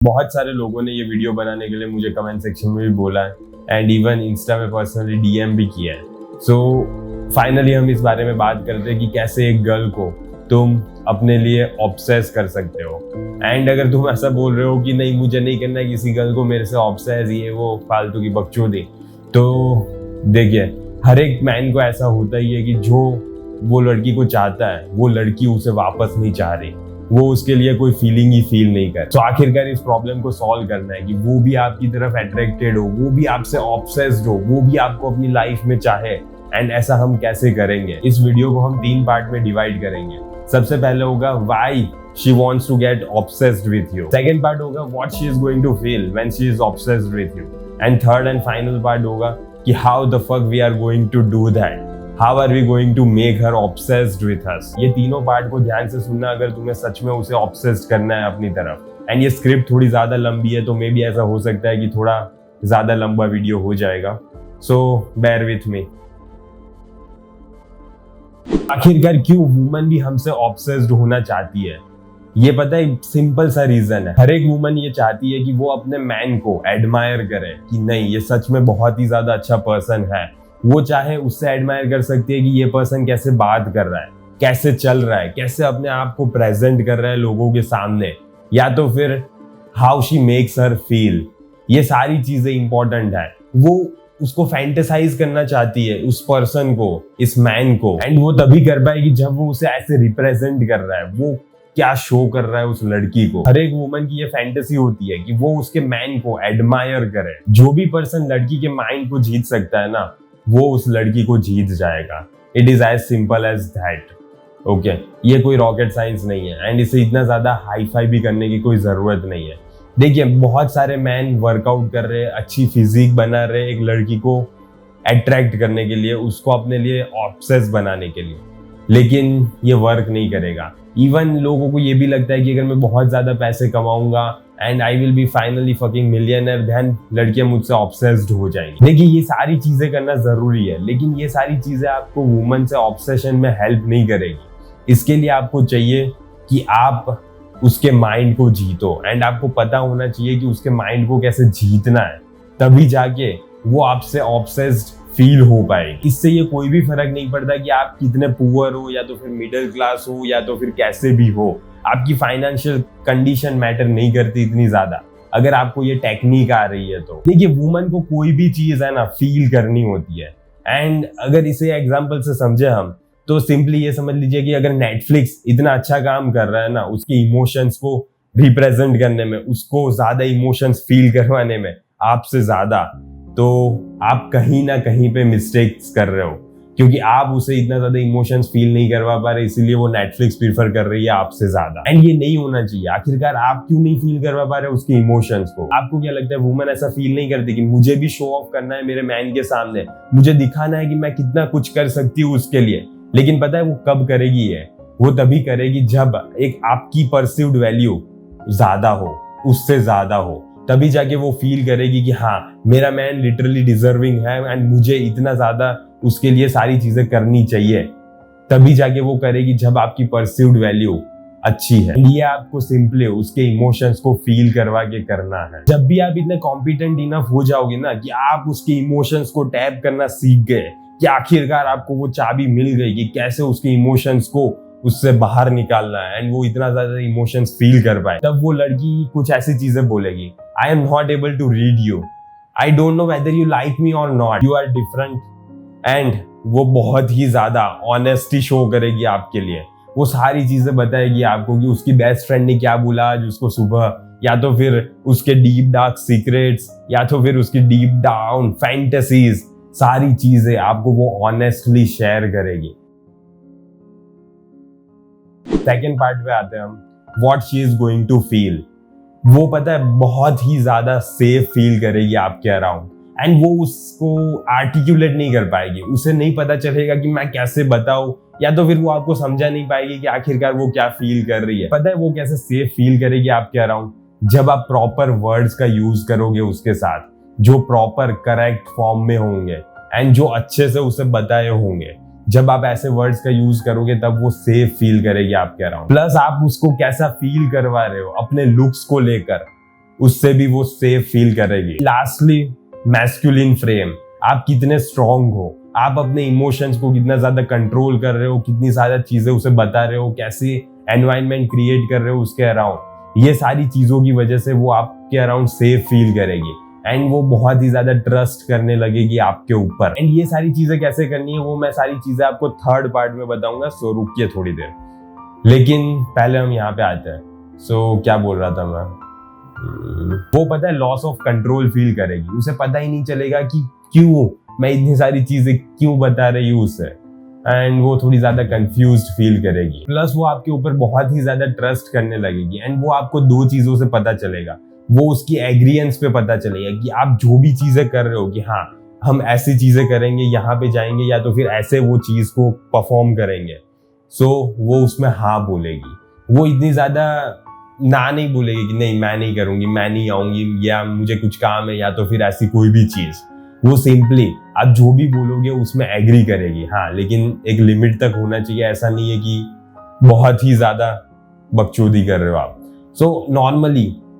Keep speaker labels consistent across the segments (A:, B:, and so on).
A: बहुत सारे लोगों ने ये वीडियो बनाने के लिए मुझे कमेंट सेक्शन में भी बोला है एंड इवन इंस्टा में पर्सनली डीएम भी किया है। सो फाइनली हम इस बारे में बात करते हैं कि कैसे एक गर्ल को तुम अपने लिए ऑब्सेस कर सकते हो। एंड अगर तुम ऐसा बोल रहे हो कि नहीं मुझे नहीं करना है किसी गर्ल को मेरे से ऑब्सेस, ये वो फालतू की बकचोदी, तो देखिए हर एक मैन को ऐसा होता ही है कि जो वो लड़की को चाहता है वो लड़की उसे वापस नहीं चाह रही, वो उसके लिए कोई फीलिंग ही फील नहीं कर। तो आखिरकार इस प्रॉब्लम को सॉल्व करना है कि वो भी आपकी तरफ अट्रैक्टेड हो, वो भी आपसे ऑब्सेस्ड हो, वो भी आपको अपनी लाइफ में चाहे। एंड ऐसा हम कैसे करेंगे, इस वीडियो को हम 3 पार्ट में डिवाइड करेंगे। सबसे पहले होगा why she wants to get obsessed with you. Second part होगा what she is going to feel when she is obsessed with you. And third and final part होगा कि how the fuck we are going to do that, How are we going to make her obsessed with us? ये तीनों part को ध्यान से सुनना अगर तुम्हें सच में उसे ऑब्सेस्ड करना है अपनी तरफ। एंड ये स्क्रिप्ट थोड़ी ज्यादा लंबी है तो मे भी ऐसा हो सकता है कि थोड़ा ज्यादा लंबा वीडियो हो जाएगा, सो बेयर विथ मी। आखिरकार क्यों वुमन भी हमसे ऑब्सेस्ड होना चाहती है? ये पता है, सिंपल सा रीजन है। हर एक वुमन ये चाहती है कि वो अपने मैन को एडमायर करे कि नहीं ये सच में बहुत ही ज्यादा अच्छा पर्सन है। वो चाहे उससे एडमायर कर सकती है कि ये पर्सन कैसे बात कर रहा है, कैसे चल रहा है, कैसे अपने आप को प्रेजेंट कर रहा है लोगों के सामने, या तो फिर how she makes her feel. ये सारी चीजें इंपॉर्टेंट है। वो उसको फैंटेसाइज करना चाहती है उस पर्सन को, इस मैन को। एंड वो तभी कर पाएगी जब वो उसे ऐसे रिप्रेजेंट कर रहा है, वो क्या शो कर रहा है उस लड़की को। हर एक वुमन की ये फैंटेसी होती है कि वो उसके मैन को एडमायर करे। जो भी पर्सन लड़की के माइंड को जीत सकता है ना, वो उस लड़की को जीत जाएगा। It is as simple as that. Okay, ये कोई रॉकेट साइंस नहीं है एंड इसे इतना ज्यादा हाई फाई भी करने की कोई जरूरत नहीं है। देखिए बहुत सारे मैन वर्कआउट कर रहे हैं, अच्छी फिजिक बना रहे हैं एक लड़की को अट्रैक्ट करने के लिए, उसको अपने लिए ऑब्सेस बनाने के लिए, लेकिन ये वर्क नहीं करेगा। इवन लोगों को ये भी लगता है कि अगर मैं बहुत ज्यादा पैसे कमाऊंगा and I will be finally fucking millionaire, then लड़कियां मुझसे ऑब्सेस्ड हो जाएंगी। देखिए ये सारी चीजें करना जरूरी है, लेकिन ये सारी चीजें आपको वुमन से ऑब्सेशन में हेल्प नहीं करेगी। इसके लिए आपको चाहिए कि आप उसके माइंड को जीतो। एंड आपको पता होना चाहिए कि उसके माइंड को कैसे जीतना है, तभी जाके वो आपसे ऑब्सेस्ड फील हो पाएगी। इससे ये कोई भी फर्क नहीं पड़ता कि आप कितने पुअर हो, या तो फिर मिडिल क्लास हो, या तो फिर कैसे भी हो। आपकी फाइनेंशियल कंडीशन मैटर नहीं करती इतनी ज्यादा, अगर आपको ये टेक्निक आ रही है तो। देखिए वुमन को कोई भी चीज है ना फील करनी होती है। एंड अगर इसे एग्जांपल से समझे हम, तो सिंपली ये समझ लीजिए कि अगर नेटफ्लिक्स इतना अच्छा काम कर रहा है ना उसके इमोशंस को रिप्रेजेंट करने में, उसको ज्यादा इमोशंस फील करवाने में आपसे ज्यादा, तो आप कहीं ना कहीं पे मिस्टेक्स कर रहे हो, क्योंकि आप उसे इतना ज्यादा इमोशंस फील नहीं करवा पा रहे, इसीलिए वो नेटफ्लिक्स प्रीफर कर रही है आपसे ज्यादा। एंड ये नहीं होना चाहिए। आखिरकार आप क्यों नहीं फील करवा पा रहे उसके इमोशंस को? आपको क्या लगता है वुमन ऐसा फील नहीं करती कि मुझे भी शो ऑफ करना है मेरे मैन के सामने, मुझे दिखाना है कि मैं कितना कुछ कर सकती हूँ उसके लिए? लेकिन पता है वो कब करेगी ये? वो तभी करेगी जब एक आपकी परसीव्ड वैल्यू ज्यादा हो, उससे ज्यादा हो, तभी जाके वो फील करेगी कि हाँ मेरा मैन लिटरली डिजर्विंग है एंड मुझे इतना ज्यादा उसके लिए सारी चीजें करनी चाहिए। तभी जाके वो करेगी जब आपकी परसीव्ड वैल्यू अच्छी है। ये आपको सिंपली उसके इमोशंस को फील करवा के करना है। जब भी आप इतने कॉम्पिटेंट इनफ हो जाओगे ना कि आप उसके इमोशंस को टैप करना सीख गए, कि आखिरकार आपको वो चाबी मिल गई कि कैसे उसके इमोशंस को उससे बाहर निकालना है एंड वो इतना ज्यादा इमोशंस फील कर पाए, तब वो लड़की कुछ ऐसी चीजें बोलेगी, I am not able to read you, I don't know whether you like me और not, you are different. And वो बहुत ही ज्यादा ऑनेस्टी शो करेगी आपके लिए। वो सारी चीजें बताएगी आपको कि उसकी बेस्ट फ्रेंड ने क्या बोला आज उसको सुबह, या तो फिर उसके डीप डार्क सीक्रेट्स, या तो फिर उसकी डीप डाउन फैंटेसीज, सारी चीजें आपको वो ऑनेस्टली शेयर करेगी। सेकेंड पार्ट पे आते हैं हम, what she is going to feel. वो पता है बहुत ही ज्यादा सेफ फील करेगी आपके अराउंड, एंड वो उसको आर्टिकुलेट नहीं कर पाएगी। उसे नहीं पता चलेगा कि मैं कैसे बताऊं, या तो फिर वो आपको समझा नहीं पाएगी कि आखिरकार वो क्या फील कर रही है। पता है वो कैसे सेफ फील करेगी आपके अराउंड? जब आप प्रॉपर वर्ड्स का यूज करोगे उसके साथ, जो प्रॉपर करेक्ट फॉर्म में होंगे एंड जो अच्छे से उसे बताए होंगे। जब आप ऐसे वर्ड्स का यूज करोगे तब वो सेफ फील करेगी आपके अराउंड। प्लस आप उसको कैसा फील करवा रहे हो अपने लुक्स को लेकर, उससे भी वो सेफ फील करेगी। लास्टली मैस्कुलिन फ्रेम, आप कितने स्ट्रांग हो, आप अपने इमोशंस को कितना ज्यादा कंट्रोल कर रहे हो, कितनी ज्यादा चीजें उसे बता रहे हो, कैसे एनवायरनमेंट क्रिएट कर रहे हो उसके अराउंड, ये सारी चीजों की वजह से वो आपके अराउंड सेफ फील करेगी एंड वो बहुत ही ज्यादा ट्रस्ट करने लगेगी आपके ऊपर। एंड ये सारी चीजें कैसे करनी है वो मैं सारी चीजें आपको थर्ड पार्ट में बताऊंगा, सो रुकिए थोड़ी देर। लेकिन पहले हम यहाँ पे आते हैं। सो क्या बोल रहा था मैं, वो पता है लॉस ऑफ कंट्रोल फील करेगी, उसे पता ही नहीं चलेगा कि क्यों मैं इतनी सारी चीजें क्यों बता रही हूँ उसे, एंड वो थोड़ी ज्यादा कंफ्यूज्ड फील करेगी। प्लस वो आपके ऊपर बहुत ही ज्यादा ट्रस्ट करने लगेगी एंड वो आपको दो चीजों से पता चलेगा, वो उसकी एग्रीएंस पे पता चलेगा कि आप जो भी चीजें कर रहे हो कि हाँ हम ऐसी चीजें करेंगे, यहाँ पे जाएंगे, या तो फिर ऐसे वो चीज को परफॉर्म करेंगे। सो वो उसमें हाँ बोलेगी, वो इतनी ज्यादा ना नहीं बोलेगी कि नहीं मैं नहीं करूंगी, मैं नहीं आऊंगी, या मुझे कुछ काम है, या तो फिर ऐसी कोई भी चीज। वो सिंपली आप जो भी बोलोगे उसमें एग्री करेगी, हाँ लेकिन एक लिमिट तक होना चाहिए, ऐसा नहीं है कि बहुत ही ज्यादा बकचोदी कर रहे हो आप। सो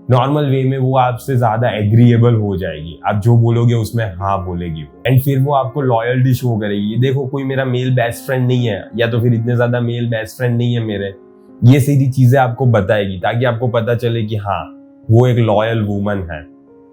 A: नॉर्मल वे में वो आपसे ज्यादा एग्रीएबल हो जाएगी, आप जो बोलोगे उसमें हाँ बोलेगी वो। एंड फिर वो आपको लॉयल्टी शो करेगी, देखो कोई मेरा मेल बेस्ट फ्रेंड नहीं है, या तो फिर इतने ज्यादा मेल बेस्ट फ्रेंड नहीं है मेरे, ये सारी चीजें आपको बताएगी ताकि आपको पता चले कि हाँ वो एक लॉयल वुमन है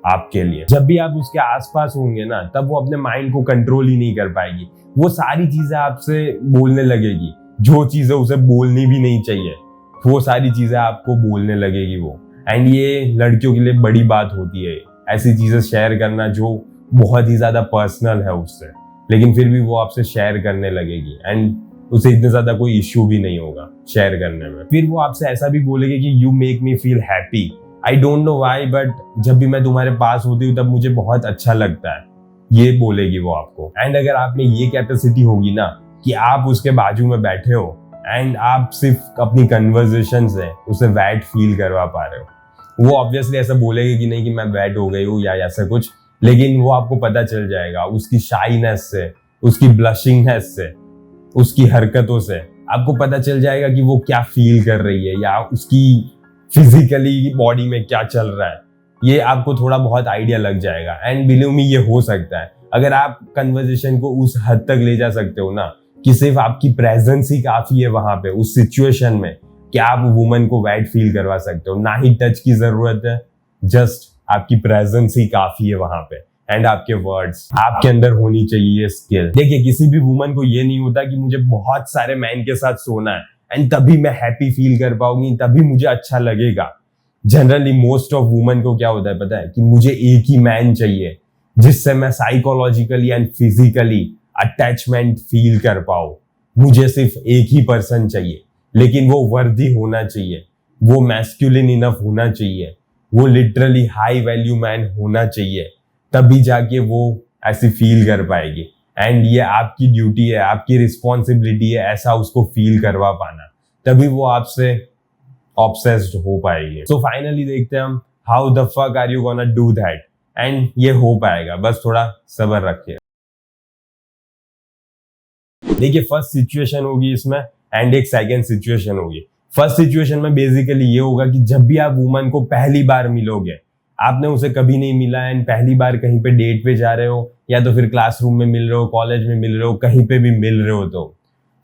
A: आपके लिए। जब भी आप उसके आसपास होंगे ना, तब वो अपने माइंड को कंट्रोल ही नहीं कर पाएगी, वो सारी चीजें आपसे बोलने लगेगी, जो चीजें उसे बोलनी भी नहीं चाहिए वो सारी चीजें आपको बोलने लगेगी वो। एंड ये लड़कियों के लिए बड़ी बात होती है ऐसी चीजें शेयर करना जो बहुत ही ज्यादा पर्सनल है उससे, लेकिन फिर भी वो आपसे शेयर करने लगेगी एंड उसे इतना ज्यादा कोई इश्यू भी नहीं होगा शेयर करने में। फिर वो आपसे ऐसा भी बोलेगी कि you make me feel happy, I don't know why but जब भी मैं तुम्हारे पास होती हूँ तब मुझे बहुत अच्छा लगता है, ये बोलेगी वो आपको। एंड अगर आप में ये कैपेसिटी होगी ना कि आप उसके बाजू में बैठे हो एंड आप सिर्फ अपनी कन्वर्सेशन से उसे वैट फील करवा पा रहे हो, वो ऑब्वियसली ऐसा बोलेगी कि नहीं कि मैं वैट हो गई हूँ या ऐसा कुछ, लेकिन वो आपको पता चल जाएगा उसकी शाइनेस से, उसकी ब्लशिंगनेस से, उसकी हरकतों से आपको पता चल जाएगा कि वो क्या फील कर रही है या उसकी फिजिकली बॉडी में क्या चल रहा है, ये आपको थोड़ा बहुत आइडिया लग जाएगा। एंड बिलीव मी ये हो सकता है अगर आप कन्वर्सेशन को उस हद तक ले जा सकते हो ना कि सिर्फ आपकी प्रेजेंस ही काफी है वहां पे उस सिचुएशन में कि आप वुमन को वैट फील करवा सकते हो, ना ही टच की जरूरत है, जस्ट आपकी प्रेजेंस ही काफी है वहां पे एंड आपके वर्ड्स, आपके अंदर होनी चाहिए ये स्किल। देखिए किसी भी वुमन को ये नहीं होता कि मुझे बहुत सारे मैन के साथ सोना है एंड तभी मैं हैप्पी फील कर पाऊंगी, तभी मुझे अच्छा लगेगा। जनरली मोस्ट ऑफ वुमन को क्या होता है पता है कि मुझे एक ही मैन चाहिए जिससे मैं psychologically and physically attachment feel कर पाऊं, मुझे सिर्फ एक ही पर्सन चाहिए, लेकिन वो वर्दी होना चाहिए, वो मैस्कुलिन इनफ होना चाहिए, वो लिटरली हाई वैल्यू मैन होना चाहिए, तभी जाके वो ऐसी फील कर पाएगी। एंड ये आपकी ड्यूटी है, आपकी रिस्पॉन्सिबिलिटी है ऐसा उसको फील करवा पाना, तभी वो आपसे ऑब्सेस्ड हो पाएगी। सो फाइनली देखते हैं हम how the fuck are you gonna do that, and ये हो पाएगा, बस थोड़ा सब्र रखिए। देखिए फर्स्ट सिचुएशन होगी इसमें एंड एक सेकेंड सिचुएशन होगी। फर्स्ट सिचुएशन में बेसिकली ये होगा कि जब भी आप वुमन को पहली बार मिलोगे, आपने उसे कभी नहीं मिला एंड पहली बार कहीं पे डेट पे जा रहे हो या तो फिर क्लासरूम में मिल रहे हो, कॉलेज में मिल रहे हो, कहीं पे भी मिल रहे हो, तो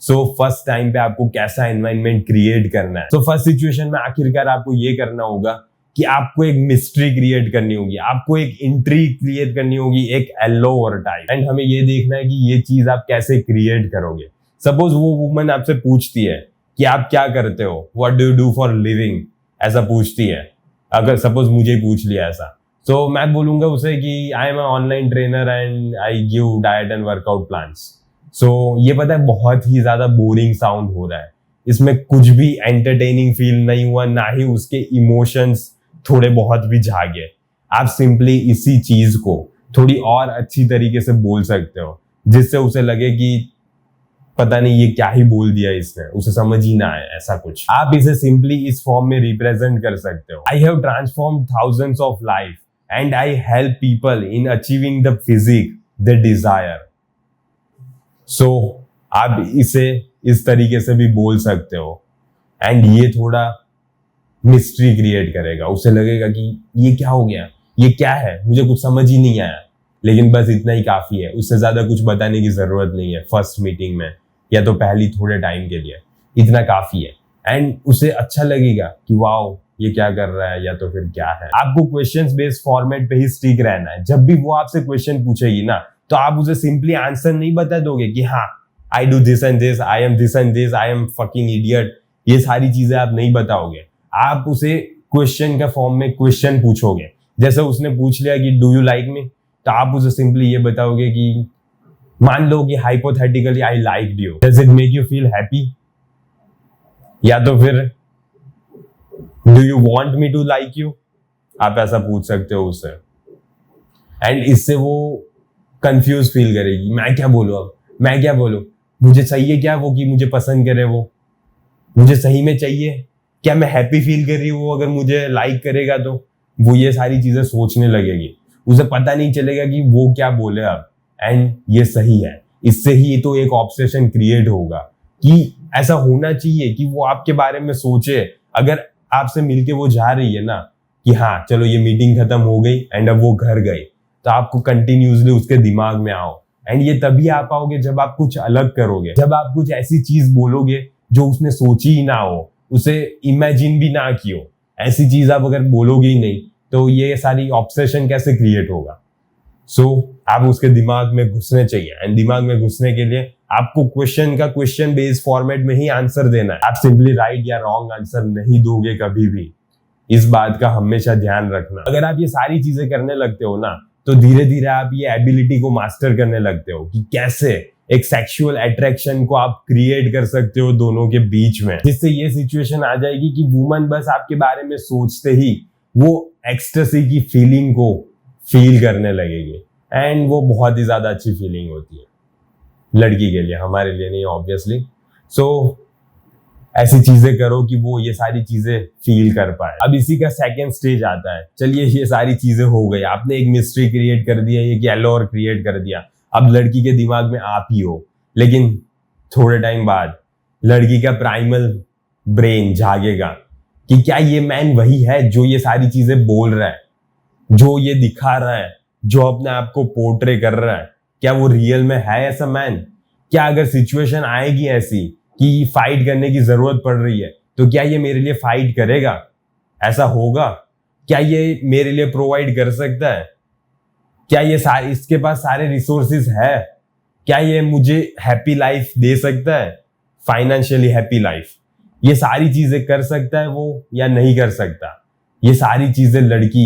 A: सो फर्स्ट टाइम पे आपको कैसा एनवायरनमेंट क्रिएट करना है। सो फर्स्ट सिचुएशन में आखिरकार आपको ये करना होगा कि आपको एक मिस्ट्री क्रिएट करनी होगी, आपको एक इंट्रीग क्रिएट करनी होगी, एक एलोर टाइप। एंड हमें ये देखना है कि ये चीज आप कैसे क्रिएट करोगे। सपोज वो वुमन आपसे पूछती है कि आप क्या करते हो, what do you do for living, ऐसा पूछती है। अगर सपोज मुझे पूछ लिया ऐसा, तो मैं बोलूंगा उसे कि I am online trainer and I give diet and workout plans. So ये पता है बहुत ही ज्यादा बोरिंग साउंड हो रहा है, इसमें कुछ भी एंटरटेनिंग फील नहीं हुआ, ना ही उसके इमोशंस थोड़े बहुत भी जागे। आप सिंपली इसी चीज को थोड़ी और अच्छी तरीके से बोल सकते हो जिससे उसे लगे कि पता नहीं ये क्या ही बोल दिया इसने, उसे समझ ही ना आए, ऐसा कुछ। आप इसे सिंपली इस फॉर्म में रिप्रेजेंट कर सकते हो। I have transformed thousands of life and I help people in achieving the physique they desire. So आप इसे इस तरीके से भी बोल सकते हो एंड ये थोड़ा मिस्ट्री क्रिएट करेगा। उसे लगेगा कि ये क्या हो गया, ये क्या है, मुझे कुछ समझ ही नहीं आया। लेकिन बस इतना ही काफी है, उससे ज्यादा कुछ बताने की जरूरत नहीं है फर्स्ट मीटिंग में, या तो पहली थोड़े टाइम के लिए इतना काफी है। एंड उसे अच्छा लगेगा कि वाओ ये क्या कर रहा है, या तो फिर क्या है। आपको क्वेश्चंस बेस्ड फॉर्मेट पे ही स्टिक रहना है। जब भी वो आपसे क्वेश्चन पूछेगी ना, तो आप उसे सिंपली आंसर नहीं बता दोगे कि हाँ I do this and this, I am this and this, I am fucking idiot, ये सारी चीजें आप नहीं बताओगे। आप उसे क्वेश्चन का फॉर्म में क्वेश्चन पूछोगे। जैसे उसने पूछ लिया कि डू यू लाइक मी, तो आप उसे सिंपली ये बताओगे कि मान लो कि hypothetically I like you, does it make you feel happy, या तो फिर do you want me to like you, आप ऐसा पूछ सकते हो उससे। एंड इससे वो कंफ्यूज फील करेगी, मैं क्या बोलूं, अब मैं क्या बोलूं, मुझे चाहिए क्या वो कि मुझे पसंद करे, वो मुझे सही में चाहिए क्या, मैं हैप्पी फील कर रही हूँ वो अगर मुझे लाइक करेगा तो। वो ये सारी चीजें सोचने लगेगी, उसे पता नहीं चलेगा कि वो क्या बोले अब। एंड ये सही है, इससे ही तो एक ऑब्सेशन क्रिएट होगा कि ऐसा होना चाहिए कि वो आपके बारे में सोचे। अगर आपसे मिलके वो जा रही है ना कि हाँ चलो ये मीटिंग खत्म हो गई एंड अब वो घर गए, तो आपको कंटिन्यूसली उसके दिमाग में आओ। एंड ये तभी आ पाओगे जब आप कुछ अलग करोगे, जब आप कुछ ऐसी चीज बोलोगे जो उसने सोची ही ना हो, उसे इमेजिन भी ना की हो। ऐसी चीज आप अगर बोलोगे ही नहीं, तो ये सारी ऑब्सेशन कैसे क्रिएट होगा। सो आप उसके दिमाग में घुसने चाहिए। एंड दिमाग में घुसने के लिए आपको क्वेश्चन का क्वेश्चन बेस्ड फॉर्मेट में ही आंसर देना है। आप सिंपली राइट या रॉन्ग आंसर नहीं दोगे कभी भी, इस बात का हमेशा ध्यान रखना। अगर आप ये सारी चीजें करने लगते हो ना, तो धीरे धीरे आप ये एबिलिटी को मास्टर करने लगते हो कि कैसे एक सेक्सुअल अट्रैक्शन को आप क्रिएट कर सकते हो दोनों के बीच में, जिससे ये सिचुएशन आ जाएगी कि वुमन बस आपके बारे में सोचते ही वो एक्सटेसी की फीलिंग को फील करने लगेगी। एंड वो बहुत ही ज्यादा अच्छी फीलिंग होती है लड़की के लिए, हमारे लिए नहीं ऑब्वियसली। सो ऐसी चीजें करो कि वो ये सारी चीजें फील कर पाए। अब इसी का सेकंड स्टेज आता है। चलिए ये सारी चीजें हो गई, आपने एक मिस्ट्री क्रिएट कर दिया, एक एलोर क्रिएट कर दिया, अब लड़की के दिमाग में आप ही हो। लेकिन थोड़े टाइम बाद लड़की का प्राइमल ब्रेन जागेगा कि क्या ये मैन वही है जो ये सारी चीजें बोल रहा है, जो ये दिखा रहा है, जो अपने आप को पोर्ट्रे कर रहा है, क्या वो रियल में है ऐसा मैन। क्या अगर सिचुएशन आएगी ऐसी कि फाइट करने की जरूरत पड़ रही है, तो क्या ये मेरे लिए फाइट करेगा, ऐसा होगा, क्या ये मेरे लिए प्रोवाइड कर सकता है, क्या ये इसके पास सारे रिसोर्सेज है, क्या ये मुझे हैप्पी लाइफ दे सकता है, फाइनेंशियली हैप्पी लाइफ, ये सारी चीजें कर सकता है वो या नहीं कर सकता। ये सारी चीजें लड़की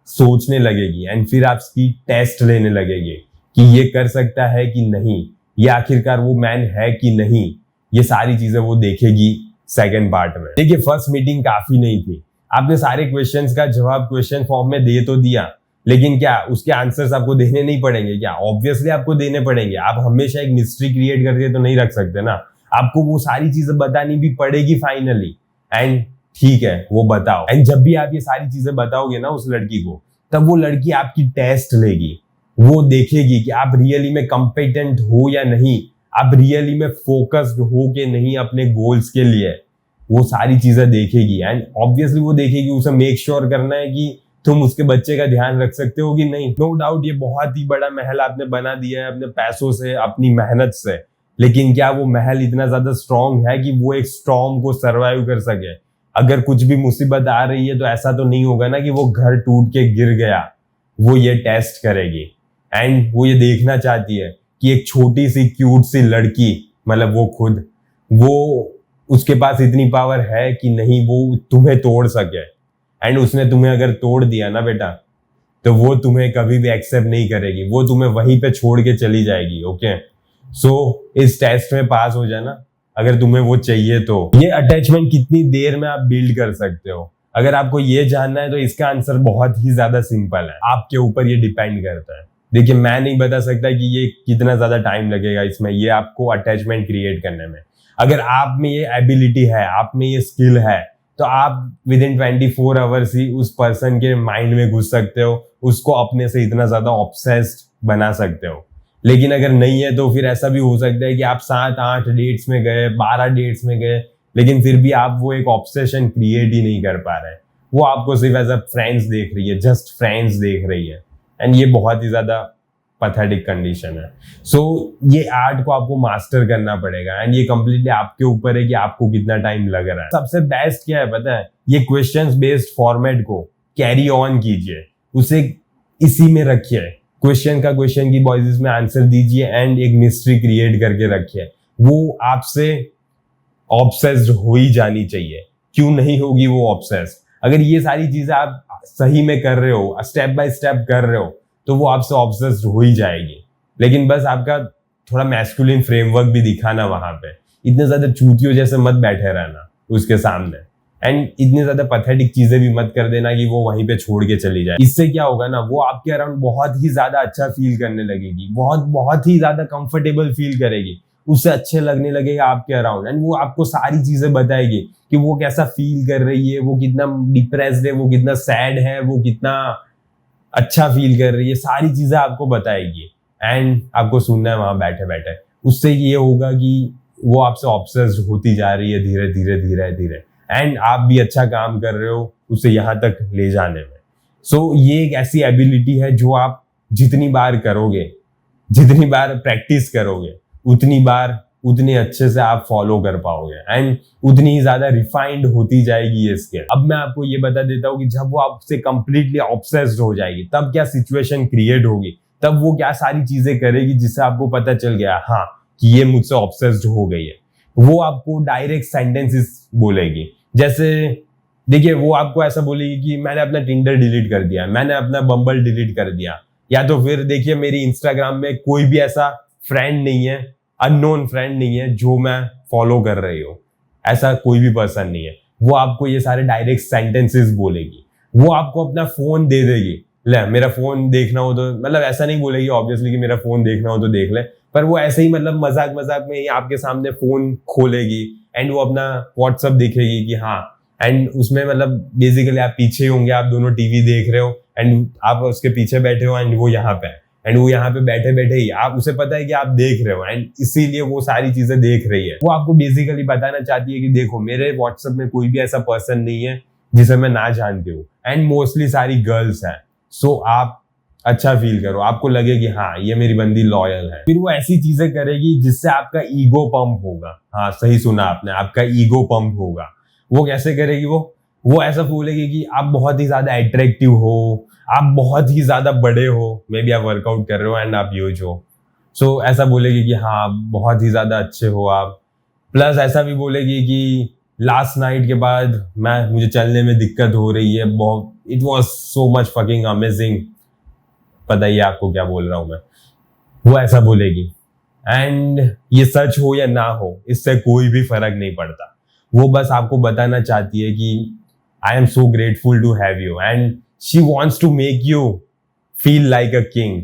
A: सोचने लगेगी एंड फिर आपकी टेस्ट लेने लगेगी कि ये कर सकता है कि नहीं, ये आखिरकार वो मैन है कि नहीं। ये सारी चीजें वो देखेगी सेकंड पार्ट में। देखिए फर्स्ट मीटिंग काफी नहीं थी, आपने सारे क्वेश्चंस का जवाब क्वेश्चन फॉर्म में दे तो दिया, लेकिन क्या उसके आंसर्स आपको देने नहीं पड़ेंगे क्या? ऑब्वियसली आपको देने पड़ेंगे। आप हमेशा एक मिस्ट्री क्रिएट करके तो नहीं रख सकते ना, आपको वो सारी चीजें बतानी भी पड़ेगी फाइनली। एंड ठीक है वो बताओ। एंड जब भी आप ये सारी चीजें बताओगे ना उस लड़की को, तब वो लड़की आपकी टेस्ट लेगी, वो देखेगी कि आप रियली में कॉम्पिटेंट हो या नहीं, आप रियली में फोकस्ड हो कि नहीं अपने गोल्स के लिए। वो सारी चीजें देखेगी एंड ऑब्वियसली वो देखेगी, उसे मेक श्योर करना है कि तुम उसके बच्चे का ध्यान रख सकते हो कि नहीं। नो डाउट ये बहुत ही बड़ा महल आपने बना दिया है अपने पैसों से, अपनी मेहनत से, लेकिन क्या वो महल इतना ज्यादा स्ट्रांग है कि वो एक स्टॉर्म को सरवाइव कर सके? अगर कुछ भी मुसीबत आ रही है तो ऐसा तो नहीं होगा ना कि वो घर टूट के गिर गया। वो ये टेस्ट करेगी एंड वो ये देखना चाहती है कि एक छोटी सी क्यूट सी लड़की, मतलब वो खुद, वो उसके पास इतनी पावर है कि नहीं वो तुम्हें तोड़ सके। एंड उसने तुम्हें अगर तोड़ दिया ना बेटा, तो वो तुम्हें कभी भी एक्सेप्ट नहीं करेगी, वो तुम्हें वहीं पे छोड़ के चली जाएगी। ओके, सो इस टेस्ट में पास हो जाना अगर तुम्हें वो चाहिए तो। ये अटैचमेंट कितनी देर में आप बिल्ड कर सकते हो, अगर आपको ये जानना है तो इसका आंसर बहुत ही ज्यादा सिंपल है, आपके ऊपर ये डिपेंड करता है। देखिए मैं नहीं बता सकता कि ये कितना ज्यादा टाइम लगेगा इसमें, ये आपको अटैचमेंट क्रिएट करने में। अगर आप में ये एबिलिटी है, आप में ये स्किल है, तो आप विद इन 24 आवर्स ही उस पर्सन के माइंड में घुस सकते हो, उसको अपने से इतना ज्यादा ऑब्सेस्ड बना सकते हो। लेकिन अगर नहीं है तो फिर ऐसा भी हो सकता है कि आप 7-8 डेट्स में गए, 12 डेट्स में गए, लेकिन फिर भी आप वो एक ऑब्सेशन क्रिएट ही नहीं कर पा रहे हैं। वो आपको सिर्फ एज अ फ्रेंड्स देख रही है, जस्ट फ्रेंड्स देख रही है, एंड ये बहुत ही ज्यादा पैथेटिक कंडीशन है। सो ये आर्ट को आपको मास्टर करना पड़ेगा, एंड ये कंप्लीटली आपके ऊपर है कि आपको कितना टाइम लग रहा है। सबसे बेस्ट क्या है पता है, ये क्वेश्चंस बेस्ड फॉर्मेट को कैरी ऑन कीजिए, उसे इसी में रखिए, क्वेश्चन की वॉइस में आंसर दीजिए, एंड एक मिस्ट्री क्रिएट करके रखिए। वो आपसे ऑब्सेस्ड हो ही जानी चाहिए। क्यों नहीं होगी वो ऑब्सेस्ड? अगर ये सारी चीजें आप सही में कर रहे हो, स्टेप बाय स्टेप कर रहे हो, तो वो आपसे ऑब्सेस्ड हो ही जाएगी। लेकिन बस आपका थोड़ा मैस्कुलिन फ्रेमवर्क भी दिखाना वहां पे, इतने ज्यादा चूतियों जैसे मत बैठे रहना उसके सामने, एंड इतनी ज्यादा पैथेटिक चीजें भी मत कर देना कि वो वहीं पे छोड़ के चली जाए। इससे क्या होगा ना, वो आपके अराउंड बहुत ही ज्यादा अच्छा फील करने लगेगी, बहुत ही ज्यादा कंफर्टेबल फील करेगी, उससे अच्छे लगने लगेगा आपके अराउंड, एंड वो आपको सारी चीजें बताएगी कि वो कैसा फील कर रही है, वो कितना डिप्रेस्ड है, वो कितना सैड है, वो कितना अच्छा फील कर रही है, सारी चीजें आपको बताएगी, एंड आपको सुनना है वहां बैठे बैठे। उससे ये होगा कि वो आपसे ऑब्सेस्ड होती जा रही है धीरे धीरे धीरे धीरे, एंड आप भी अच्छा काम कर रहे हो उसे यहाँ तक ले जाने में। सो ये एक ऐसी एबिलिटी है जो आप जितनी बार करोगे, जितनी बार प्रैक्टिस करोगे, उतनी बार उतने अच्छे से आप फॉलो कर पाओगे, एंड उतनी ही ज्यादा रिफाइंड होती जाएगी ये स्किल। अब मैं आपको ये बता देता हूँ कि जब वो आपसे कंप्लीटली ऑब्सेस्ड हो जाएगी, तब क्या सिचुएशन क्रिएट होगी, तब वो क्या सारी चीजें करेगी जिससे आपको पता चल गया हाँ कि ये मुझसे ऑब्सेस्ड हो गई है। वो आपको डायरेक्ट सेंटेंसेस बोलेगी, जैसे देखिए वो आपको ऐसा बोलेगी कि मैंने अपना टिंडर डिलीट कर दिया, मैंने अपना बम्बल डिलीट कर दिया, या तो फिर देखिए मेरी इंस्टाग्राम में कोई भी ऐसा फ्रेंड नहीं है, अननोन फ्रेंड नहीं है जो मैं फॉलो कर रही हूँ, ऐसा कोई भी पर्सन नहीं है। वो आपको ये सारे डायरेक्ट सेंटेंसेस बोलेगी। वो आपको अपना फोन दे देगी, ले मेरा फोन देखना हो तो, मतलब ऐसा नहीं बोलेगी ऑब्वियसली कि मेरा फोन देखना हो तो देख ले, पर वो ऐसे ही मतलब मजाक मजाक में ही आपके सामने फोन खोलेगी, एंड वो अपना व्हाट्सएप देखेगी कि हाँ, एंड उसमें मतलब बेसिकली आप पीछे होंगे, आप दोनों टीवी देख रहे हो, एंड आप उसके पीछे बैठे हो, एंड वो यहाँ पे है, एंड वो यहाँ पे बैठे बैठे ही आप उसे पता है कि आप देख रहे हो, एंड इसीलिए वो सारी चीजें देख रही है। वो आपको बेसिकली बताना चाहती है कि देखो मेरे व्हाट्सएप में कोई भी ऐसा पर्सन नहीं है जिसे मैं ना जानती हूँ, एंड मोस्टली सारी गर्ल्स हैं। सो आप अच्छा फील करो, आपको लगे कि हाँ ये मेरी बंदी लॉयल है। फिर वो ऐसी चीजें करेगी जिससे आपका ईगो पंप होगा। हाँ सही सुना आपने, आपका ईगो पंप होगा। वो कैसे करेगी? वो ऐसा बोलेगी कि आप बहुत ही ज्यादा अट्रैक्टिव हो, आप बहुत ही ज्यादा बड़े हो, मे बी आप वर्कआउट कर रहे हो एंड आप ह्यूज हो, सो ऐसा बोलेगी कि हाँ बहुत ही ज्यादा अच्छे हो आप। प्लस ऐसा भी बोलेगी कि लास्ट नाइट के बाद मुझे चलने में दिक्कत हो रही है, बहुत it was so much fucking amazing. पता ही आपको क्या बोल रहा हूं मैं। वो ऐसा बोलेगी, एंड ये सच हो या ना हो इससे कोई भी फर्क नहीं पड़ता। वो बस आपको बताना चाहती है कि I am so grateful to have you, and she wants to make you feel like a king.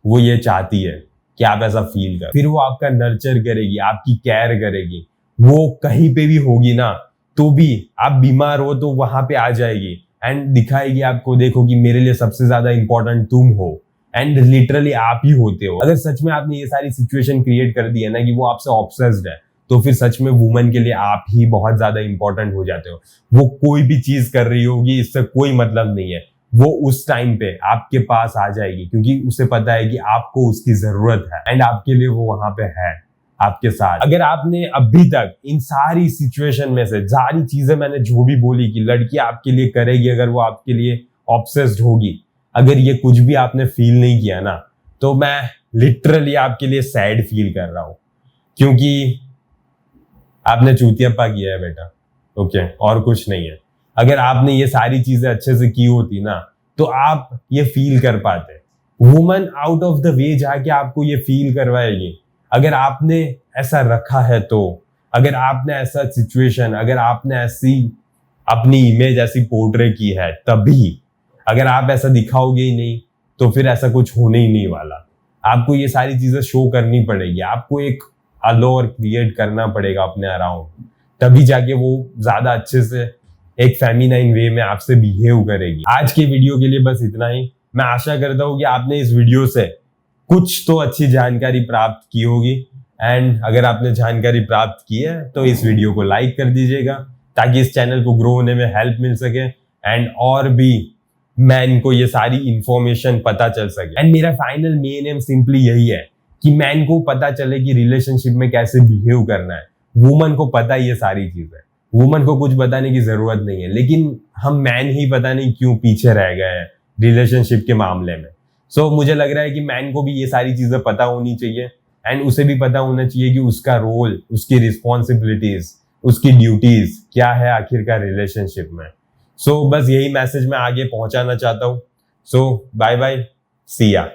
A: वो ये चाहती है कि आप ऐसा फील कर। फिर वो आपका नर्चर करेगी, आपकी केयर करेगी। वो कहीं पे भी होगी ना, तो भी आप बीमार हो तो वहां पे आ जाएगी, एंड दिखाएगी आपको, देखो कि मेरे लिए सबसे ज्यादा इंपॉर्टेंट तुम हो, एंड लिटरली आप ही होते हो। अगर सच में आपने ये सारी सिचुएशन क्रिएट कर दी है ना कि वो आपसे ऑब्सेस्ड है, तो फिर सच में वुमन के लिए आप ही बहुत ज्यादा इंपॉर्टेंट हो जाते हो। वो कोई भी चीज कर रही होगी, इससे कोई मतलब नहीं है, वो उस टाइम पे आपके पास आ जाएगी, क्योंकि उसे पता है कि आपको उसकी जरूरत है, एंड आपके लिए वो वहां पे है आपके साथ। अगर आपने अभी तक इन सारी सिचुएशन में से सारी चीजें मैंने जो भी बोली कि लड़की आपके लिए करेगी अगर वो आपके लिए ऑब्सेस्ड होगी, अगर ये कुछ भी आपने फील नहीं किया ना, तो मैं लिटरली आपके लिए सैड फील कर रहा हूं, क्योंकि आपने चूतियापा किया है बेटा। ओके, और कुछ नहीं है। अगर आपने ये सारी चीजें अच्छे से की होती ना, तो आप ये फील कर पाते। Woman out of the way जाके आपको ये फील करवाएगी। अगर आपने ऐसा रखा है, तो अगर आपने ऐसा सिचुएशन, अगर आपने ऐसी अपनी इमेज ऐसी पोर्ट्रे की है, तभी अगर आप ऐसा दिखाओगे ही नहीं, तो फिर ऐसा कुछ होने ही नहीं वाला। आपको ये सारी चीजें शो करनी पड़ेगी, आपको एक अलोर क्रिएट करना पड़ेगा अपने अराउंड, तभी जाके वो ज्यादा अच्छे से एक फेमिनाइन वे में आपसे बिहेव करेगी। आज के वीडियो के लिए बस इतना ही। मैं आशा करता हूँ कि आपने इस वीडियो से कुछ तो अच्छी जानकारी प्राप्त की होगी, एंड अगर आपने जानकारी प्राप्त की है तो इस वीडियो को लाइक कर दीजिएगा ताकि इस चैनल को ग्रो होने में हेल्प मिल सके एंड और भी मैन को ये सारी इंफॉर्मेशन पता चल सके। एंड मेरा फाइनल मेन एम सिंपली यही है कि मैन को पता चले कि रिलेशनशिप में कैसे बिहेव करना है। वुमन को पता ये सारी चीजें, वुमन को कुछ बताने की जरूरत नहीं है, लेकिन हम मैन ही पता नहीं क्यों पीछे रह गए हैं रिलेशनशिप के मामले में। सो मुझे लग रहा है कि मैन को भी ये सारी चीजें पता होनी चाहिए एंड उसे भी पता होना चाहिए कि उसका रोल, उसकी रिस्पॉन्सिबिलिटीज, उसकी ड्यूटीज क्या है आखिरकार रिलेशनशिप में। सो बस यही मैसेज मैं आगे पहुंचाना चाहता हूँ। सो बाय बाय, सी या।